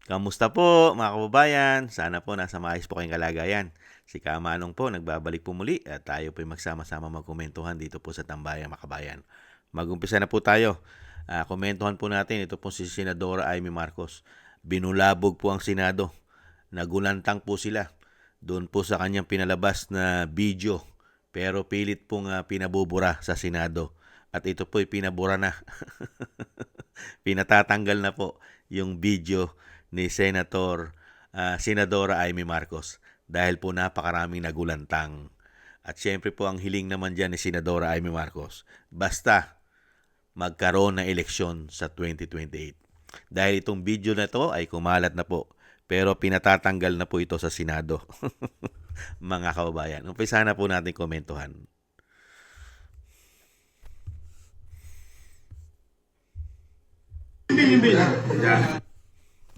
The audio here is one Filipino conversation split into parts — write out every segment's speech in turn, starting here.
Kamusta po mga kababayan? Sana po nasa maayos po kayong kalagayan. Si Kamanong po nagbabalik po muli at tayo po magsama-sama magkomentuhan dito po sa Tambayang Makabayan. Magumpisa na po tayo. Komentuhan po natin ito po si Senadora Amy Marcos. Binulabog po ang Senado. Nagulantang po sila doon po sa kanyang pinalabas na video. Pero pilit pong pinabubura sa Senado. At ito po pinabura na. Pinatatanggal na po yung video ni Senadora Amy Marcos dahil po napakaraming nagulantang. At syempre po ang hiling naman dyan ni Senadora Amy Marcos, basta magkaroon ng eleksyon sa 2028. Dahil itong video na to ay kumalat na po, pero pinatatanggal na po ito sa Senado. Mga kababayan, umpisa na po natin komentuhan.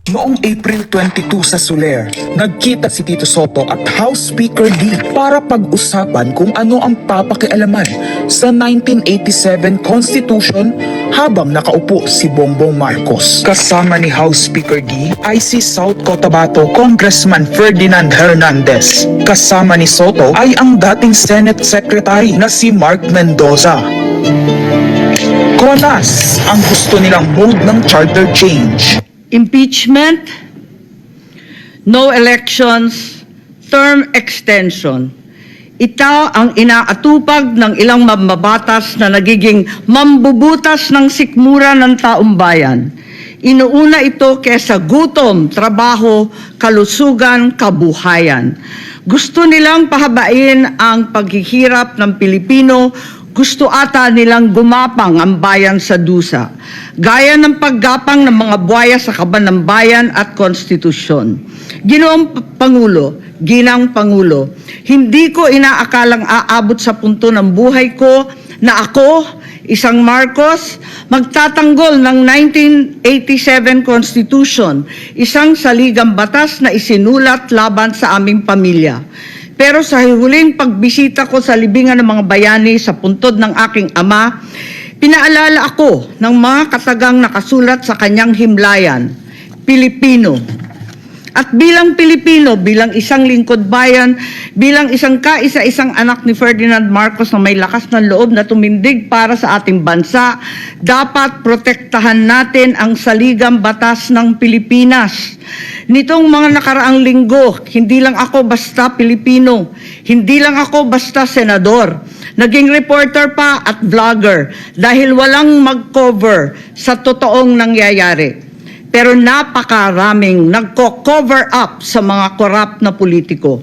Noong April 22 sa Soler, nagkita si Tito Soto at House Speaker D para pag-usapan kung ano ang papakialaman sa 1987 Constitution habang nakaupo si Bongbong Marcos. Kasama ni House Speaker D ay si South Cotabato Congressman Ferdinand Hernandez. Kasama ni Soto ay ang dating Senate Secretary na si Mark Mendoza. Konas ang gusto nilang mode ng charter change. Impeachment, no elections, term extension. Ito ang inaatupag ng ilang mambabatas na nagiging mambubutas ng sikmura ng taong bayan. Inuuna ito kesa gutom, trabaho, kalusugan, kabuhayan. Gusto nilang pahabain ang paghihirap ng Pilipino. Gusto ata nilang gumapang ang bayan sa dusa, gaya ng paggapang ng mga buhaya sa kaban ng bayan at konstitusyon. Ginoong Pangulo, Ginang Pangulo, hindi ko inaakalang aabot sa punto ng buhay ko na ako, isang Marcos, magtatanggol ng 1987 Constitution, isang saligang batas na isinulat laban sa aming pamilya. Pero sa huling pagbisita ko sa libingan ng mga bayani sa puntod ng aking ama, pinaalala ako ng mga katagang nakasulat sa kanyang himlayan, Pilipino. At bilang Pilipino, bilang isang lingkod bayan, bilang isang kaisa-isang anak ni Ferdinand Marcos na may lakas ng loob na tumindig para sa ating bansa, dapat protektahan natin ang saligang batas ng Pilipinas. Nitong mga nakaraang linggo, hindi lang ako basta Pilipino, hindi lang ako basta senador, naging reporter pa at vlogger dahil walang mag-cover sa totoong nangyayari. Pero napakaraming nagko-cover up sa mga korap na politiko.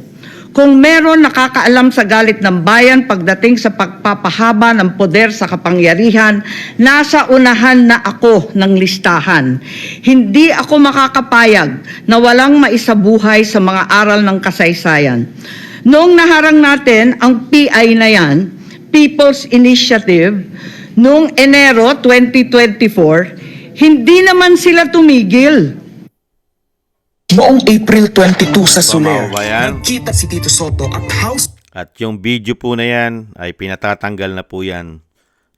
Kung meron nakakaalam sa galit ng bayan pagdating sa pagpapahaba ng poder sa kapangyarihan, nasa unahan na ako ng listahan. Hindi ako makakapayag na walang maisabuhay sa mga aral ng kasaysayan. Noong naharang natin ang PI na yan, People's Initiative, noong Enero 2024, hindi naman sila tumigil. Noong April 22 sa Soler, Pamabayan. nagkita si Tito Soto at House At yung video po na yan ay pinatatanggal na po yan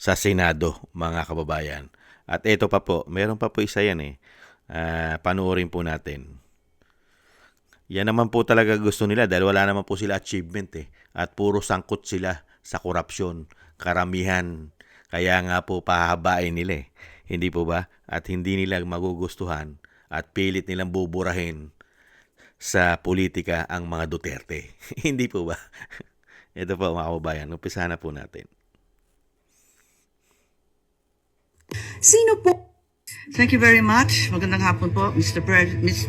sa Senado, mga kababayan. At ito pa po, meron pa po isa yan panoorin po natin. Yan naman po talaga gusto nila dahil wala naman po sila achievement At puro sangkot sila sa korupsyon, karamihan. Kaya nga po pahabain nila Hindi po ba? At hindi nila magugustuhan at pilit nilang buburahin sa politika ang mga Duterte. Hindi po ba? Ito po mga kababayan, umpisa na po natin. Sino po? Thank you very much. Magandang hapon po,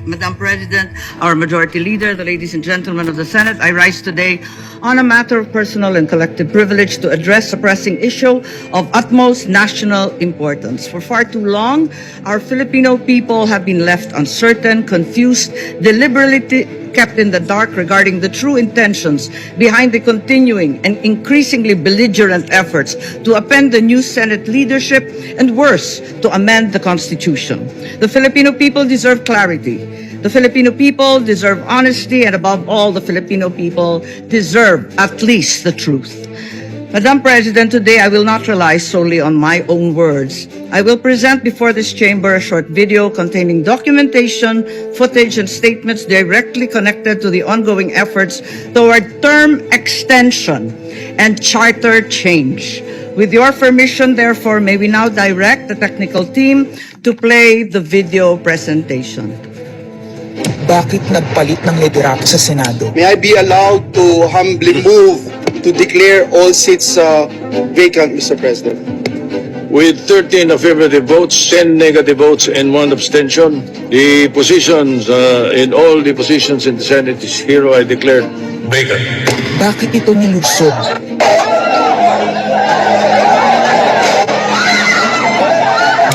Madam President, our Majority Leader, the ladies and gentlemen of the Senate. I rise today on a matter of personal and collective privilege to address a pressing issue of utmost national importance. For far too long, our Filipino people have been left uncertain, confused, deliberately kept in the dark regarding the true intentions behind the continuing and increasingly belligerent efforts to upend the new Senate leadership and worse, to amend the Constitution. The Filipino people deserve clarity. The Filipino people deserve honesty, and above all, the Filipino people deserve at least the truth. Madam President, today I will not rely solely on my own words. I will present before this chamber a short video containing documentation, footage, and statements directly connected to the ongoing efforts toward term extension and charter change. With your permission, therefore, may we now direct the technical team to play the video presentation. Bakit nagpalit ng liderato sa Senado? May I be allowed to humbly move to declare all seats vacant, Mr. President? With 13 affirmative votes, 10 negative votes, and 1 abstention, the positions in all the positions in the Senate is hereby declared vacant. Bakit ito nilusog?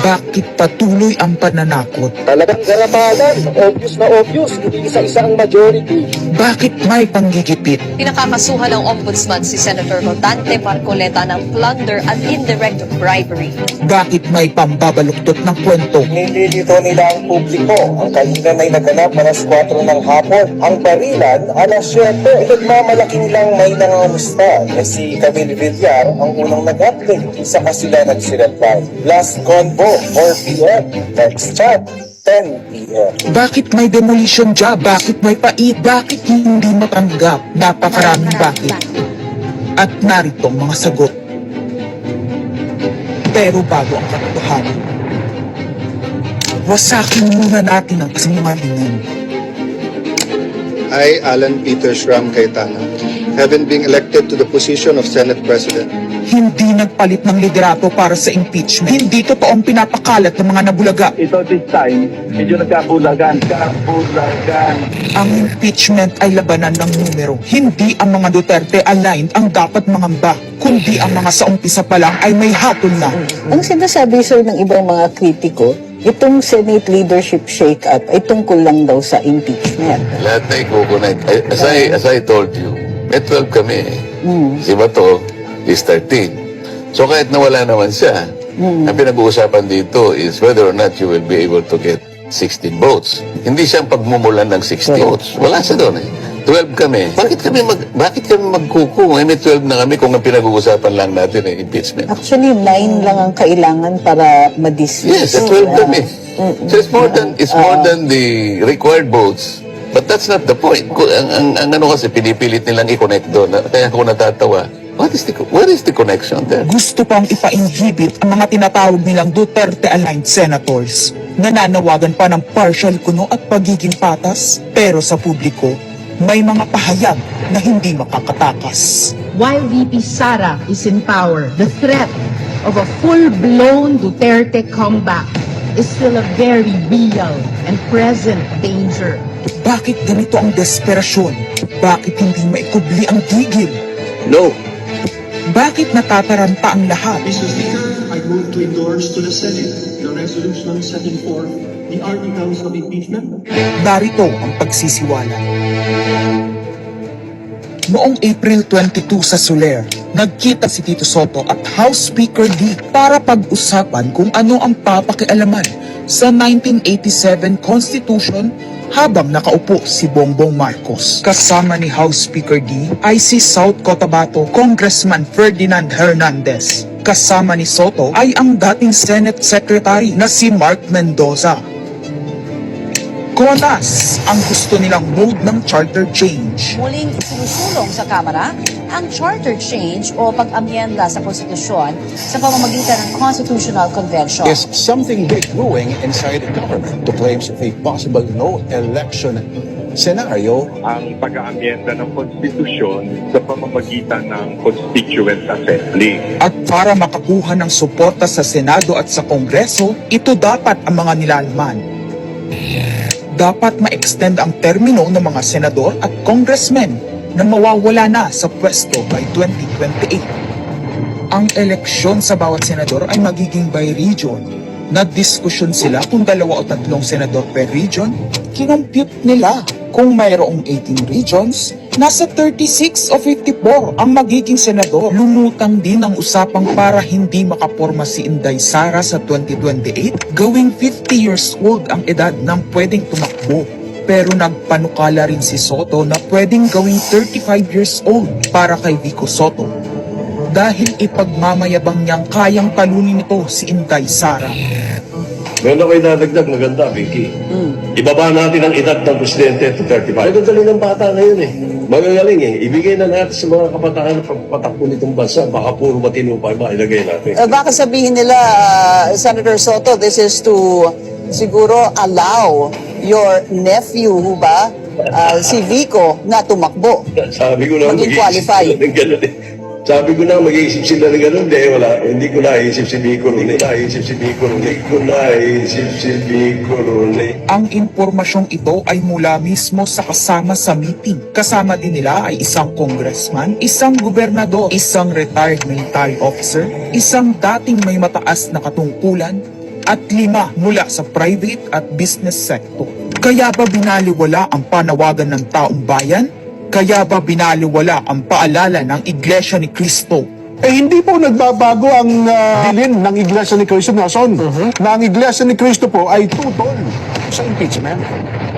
Bakit patuloy ang pananakot? Talagang garamalan, obvious na obvious, hindi isa-isa ang majority. Bakit may panggigipit? Pinakakasuhan ng Ombudsman si Senator Rodante Marcoleta ng plunder at indirect bribery. Bakit may pambabaluktot ng kwento? Nililito nila ang publiko. Ang kainan ay naganap alas 4 ng hapon. Ang barilan, alas 7. Nagmamalaki nilang may nangangamusta na si Camille Villar ang unang nag-update. Isa kasi sila nagsireplay. Last convo, 4 p.m. Next chat, 10 p.m. Bakit may demolition job? Bakit may pait? Bakit hindi matanggap? Napakaraming bakit. At narito ang mga sagot. Pero bago ang katotohanan, wasakin muna natin ang kasinungalingan. I, Alan Peter Shram Cayetana, having been elected to the position of Senate President, Hindi nagpalit ng liderato para sa impeachment. Hindi totoong pinapakalat ng mga nabulaga. Ito this time, medyo nagkabulagan. Ang impeachment ay labanan ng numero. Hindi ang mga Duterte aligned ang dapat mangamba, kundi ang mga sa umpisa pa lang ay may hatol na. Ang sinasabi sir ng ibang mga kritiko, itong Senate leadership shake-up ay tungkol lang daw sa impeachment. Lahat na ikukunik. As I told you, may 12 kami. Si Bato is 13. So kahit nawala naman siya, ang pinag-uusapan dito is whether or not you will be able to get 16 votes. Hindi siyang pagmumulan ng 16 votes. Wala siya doon eh. 12 kami. Bakit kami magkuku? May 12 na kami kung ang pinag-uusapan lang natin ay impeachment. Actually, 9 lang ang kailangan para ma-dismiss. Yes, 12 kami. So it's more than the required votes. But that's not the point. Ang ano kasi pinipilit nilang i-connect doon. Kaya ako natatawa. What is the connection there? Gusto pang ipa-inhibit ang mga tinatawag nilang Duterte-aligned senators. Nananawagan pa ng partial kuno at pagiging patas. Pero sa publiko, may mga pahayag na hindi makakatakas. While VP Sara is in power, the threat of a full-blown Duterte comeback is still a very real and present danger. Bakit ganito ang desperasyon? Bakit hindi maikubli ang gigil? no. Bakit natataranta ang lahat? Mr. Speaker, I move to endorse to the Senate the resolution setting forth the articles of impeachment. Narito ang pagsisiwala. Noong April 22 sa Soler, nagkita si Tito Soto at House Speaker D para pag-usapan kung ano ang papakialaman sa 1987 Constitution habang nakaupo si Bongbong Marcos. Kasama ni House Speaker D ay si South Cotabato Congressman Ferdinand Hernandez. Kasama ni Soto ay ang dating Senate Secretary na si Mark Mendoza. Konas ang gusto nilang mode ng charter change. Muling sinusulong sa Kamara ang charter change o pag-amyenda sa konstitusyon sa pamamagitan ng Constitutional Convention. Is something big brewing inside the government to claims of a possible no-election scenario? Ang pag-aamyenda ng konstitusyon sa pamamagitan ng Constituent Assembly. At para makakuha ng suporta sa Senado at sa Kongreso, ito dapat ang mga nilalaman. Dapat ma-extend ang termino ng mga senador at congressmen na mawawala na sa pwesto by 2028. Ang eleksyon sa bawat senador ay magiging by region. Nagdiskusyon sila kung 2 o 3 senador per region. Kinompute nila kung mayroong 18 regions, nasa 36 o 54 ang magiging senador. Lumutang din ang usapang para hindi makaporma si Inday Sara sa 2028, gawing 50 years old ang edad ng pwedeng tumakbo. Pero nagpanukala rin si Soto na pwedeng gawing 35 years old para kay Vico Soto. dahil ipagmamayabang niyang kayang talunin ito si Inday Sara. Meron ako idadagdag maganda, Vicky. Ibaba natin ang edad ng presidente to 35. Magagaling ng bata ngayon eh. Magagaling eh. Ibigay na natin sa mga kabataan na pagpatakbo nitong bansa. Baka puro matino pa ba ilagay natin. Baka sabihin nila, Senator Soto, this is to siguro allow your nephew, ba, si Vico, na tumakbo. Sabi ko na Maging qualify. Ng ganun eh. Sabi ko na mag-iisip sila ng ganun. Wala. Hindi ko naisip si Vico ron. Ang impormasyong ito ay mula mismo sa kasama sa meeting. Kasama din nila ay isang congressman, isang gobernador, isang retired military officer, isang dating may mataas na katungkulan, at 5 mula sa private at business sector. Kaya ba binaliwala ang panawagan ng taong bayan? Kaya ba binaliwala ang paalala ng Iglesia ni Cristo? Hindi po nagbabago ang bilin ng Iglesia ni Cristo Nelson, na ang Iglesia ni Cristo po ay tutol sa impeachment.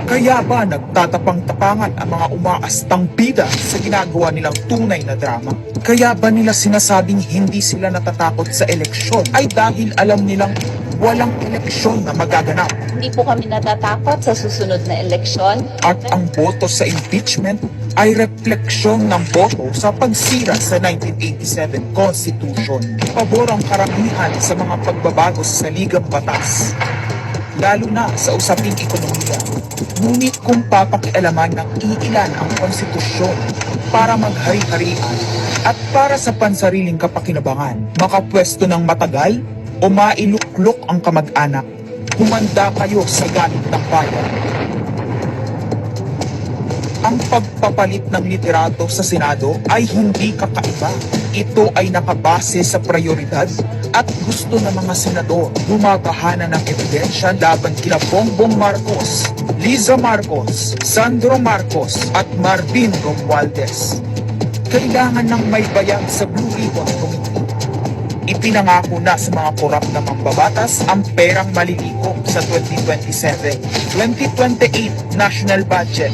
Kaya ba nagtatapang-tapangan ang mga umaastang bida sa ginagawa nilang tunay na drama? Kaya ba nila sinasabing hindi sila natatakot sa eleksyon ay dahil alam nilang walang eleksyon na magaganap? Hindi po kami natatakot sa susunod na eleksyon. At ang boto sa impeachment ay refleksyon ng boto sa pagsira sa 1987 Constitution. Pabor ang karamihan sa mga pagbabago sa saligang batas, lalo na sa usaping ekonomiya. Ngunit kung papakialaman ng iilan ang konstitusyon para maghari-harian at para sa pansariling kapakinabangan, makapwesto ng matagal o mailuklok ang kamag-anak, humanda kayo sa galit ng bayan. Ang pagpapalit ng liderato sa Senado ay hindi kakaiba. Ito ay nakabase sa prioridad at gusto ng mga senador. Gumagahana ng ebidensya laban kina Bongbong Marcos, Liza Marcos, Sandro Marcos at Marvin Romualdez. Kailangan ng may bayag sa Blue Ribbon Committee. Ipinangako na sa mga korap na mambabatas ang perang malilikom sa 2027, 2028 national budget.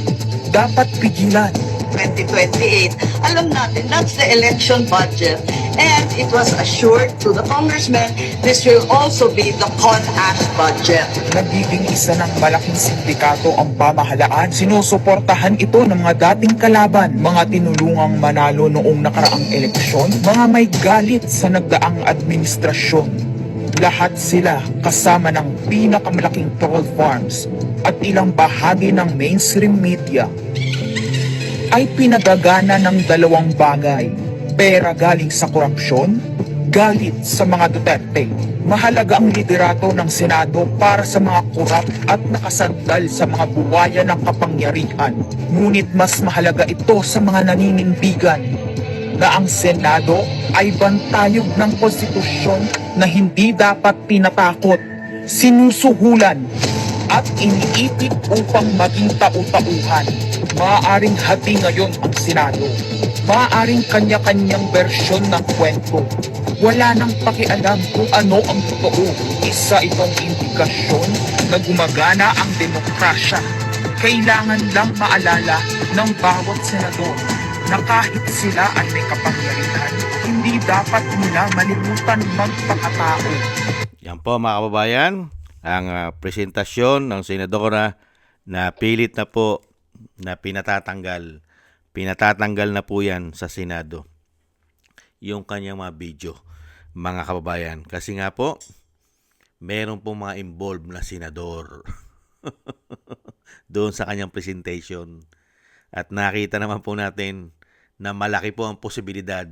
Dapat pigilan. 2028. Alam natin, that's the election budget. And it was assured to the congressman, this will also be the CONAS budget. Nagiging isa ng malaking sindikato ang pamahalaan. Sinusuportahan ito ng mga dating kalaban, mga tinulungang manalo noong nakaraang eleksyon, mga may galit sa nagdaang administrasyon. Lahat sila kasama ng pinakamalaking troll farms at ilang bahagi ng mainstream media ay pinagagana ng dalawang bagay. Pera galing sa korupsyon, galit sa mga Duterte. Mahalaga ang liderato ng Senado para sa mga korap at nakasandal sa mga buwaya ng kapangyarihan. Ngunit mas mahalaga ito sa mga naninindigan na ang Senado ay bantayog ng konstitusyon na hindi dapat tinatakot, sinusuhulan at iniipit upang maging tau-tauhan. Maaaring hati ngayon ang Senado. Maaaring kanya-kanyang bersyon ng kwento. Wala nang pakialam kung ano ang totoo. Isa itong indikasyon na gumagana ang demokrasya. Kailangan lang maalala ng bawat senador na kahit sila ay may kapangyarihan, hindi dapat nila malimutan magpakatao. Yan po mga kababayan, ang presentasyon ng senadora na pilit na po na pinatatanggal na po yan sa Senado. Yung kanyang mga video, mga kababayan. Kasi nga po, meron po mga involved na senador doon sa kanyang presentation. At nakita naman po natin na malaki po ang posibilidad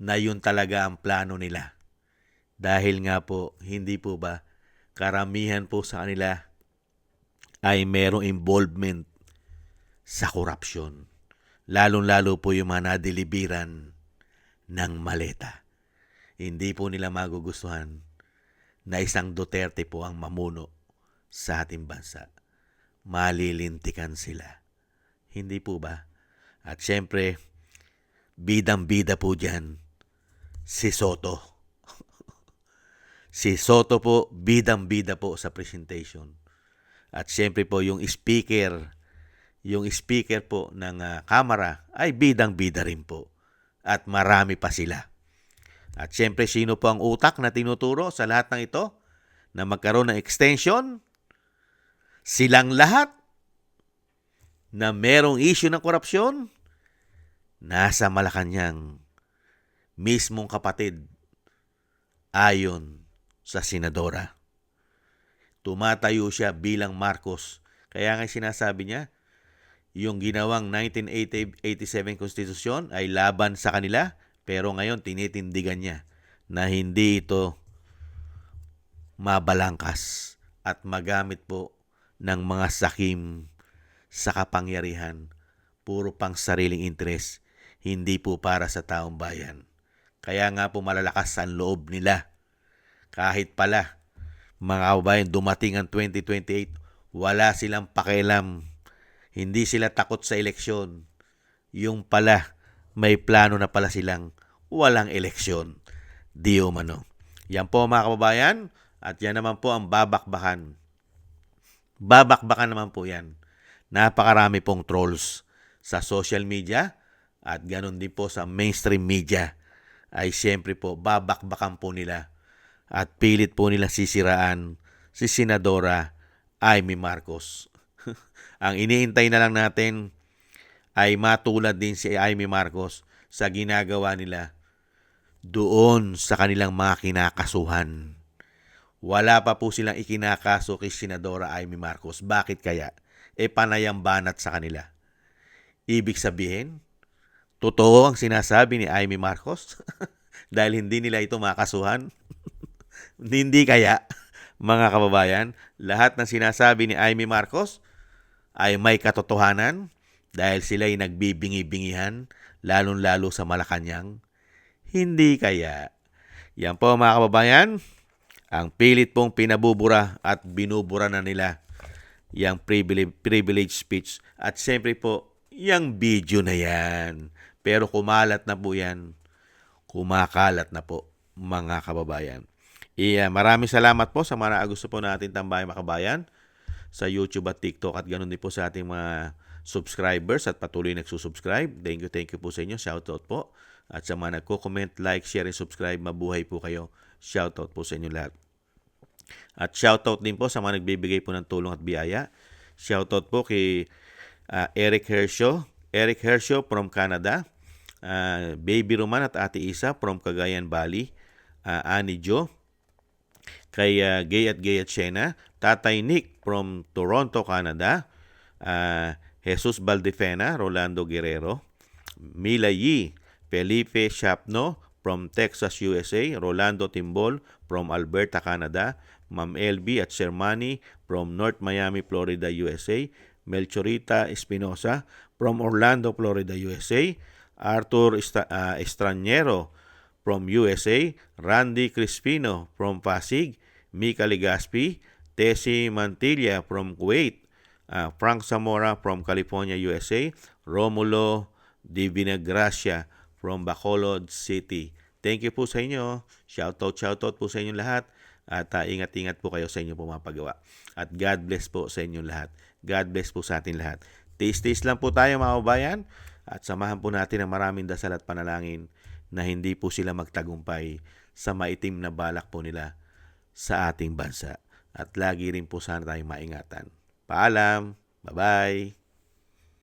na yun talaga ang plano nila. Dahil nga po, hindi po ba, karamihan po sa kanila ay merong involvement sa korupsyon. Lalong-lalo po yung mga nadeliveran ng maleta. Hindi po nila magugustuhan na isang Duterte po ang mamuno sa ating bansa. Malilintikan sila. Hindi po ba? At syempre, bidang-bida po dyan, si Soto. Si Soto po, bidang-bida po sa presentation. At syempre po, yung speaker po ng Kamara ay bidang-bida rin po. At marami pa sila. At syempre, sino po ang utak na tinuturo sa lahat ng ito na magkaroon ng extension? Silang lahat na merong issue ng korupsyon, nasa Malacanang, mismong kapatid, ayon sa senadora. Tumatayo siya bilang Marcos. Kaya nga sinasabi niya, yung ginawang 1987 konstitusyon ay laban sa kanila, pero ngayon tinitindigan niya na hindi ito mabalangkas at magamit po ng mga sakim sa kapangyarihan. Puro pang sariling interes, hindi po para sa taong bayan. Kaya nga po malalakas ang loob nila. Kahit pala, mga kababayan, dumating ang 2028, wala silang pakialam. Hindi sila takot sa eleksyon. Yung pala, may plano na pala silang walang eleksyon. Di umano. Yan po mga kababayan, at yan naman po ang babakbakan. Babakbakan naman po yan. Napakarami pong trolls sa social media at ganun din po sa mainstream media. Ay siyempre po, babakbakan po nila at pilit po nila sisiraan si Senadora Amy Marcos. Ang iniintay na lang natin ay matulad din si Amy Marcos sa ginagawa nila doon sa kanilang mga kinakasuhan. Wala pa po silang ikinakaso kay Senadora Amy Marcos. Bakit kaya? Panayang banat sa kanila. Ibig sabihin, totoo ang sinasabi ni Amy Marcos dahil hindi nila ito makasuhan. Hindi kaya, mga kababayan, lahat ng sinasabi ni Amy Marcos ay may katotohanan dahil sila'y nagbibingi-bingihan, lalong-lalo sa Malacanang. Hindi kaya. Yan po mga kababayan, ang pilit pong pinabubura at binubura na nila yung privilege speech. At siyempre po, yung video na yan. Pero kumalat na po yan. Kumakalat na po, mga kababayan. Maraming salamat po sa mga gusto po natin tambay mga kababayan sa YouTube at TikTok at ganoon din po sa ating mga subscribers at patuloy nagsusubscribe. Thank you po sa inyo. Shoutout po. At sa mga nagko-comment, like, share, and subscribe, mabuhay po kayo. Shoutout po sa inyo lahat. At shoutout din po sa mga nagbibigay po ng tulong at biyaya. Shoutout po kay Eric Hersho. Eric Hersho from Canada. Baby Roman at Ate Isa from Cagayan Valley. Annie Jo. Kay Gay at Shena. Tatay Nick from Toronto, Canada. Jesus Valdefena, Rolando Guerrero. Mila Yi. Felipe Shapno from Texas, USA. Rolando Timbol from Alberta, Canada. Ma'am LB at Shermani from North Miami, Florida, USA. Melchorita Espinosa from Orlando, Florida, USA. Arthur Estranero from USA. Randy Crispino from Pasig. Mika Legaspi. Tessie Mantilla from Kuwait. Frank Zamora from California, USA. Romulo Divinagracia from Bacolod City. Thank you po sa inyo. Shoutout po sa inyo lahat. At ingat-ingat po kayo sa inyong pumapagawa. At God bless po sa inyong lahat. God bless po sa atin lahat. Tiis-tiis lang po tayo mga kababayan. At samahan po natin ang maraming dasal at panalangin na hindi po sila magtagumpay sa maitim na balak po nila sa ating bansa. At lagi rin po sana tayong maingatan. Paalam. Bye-bye.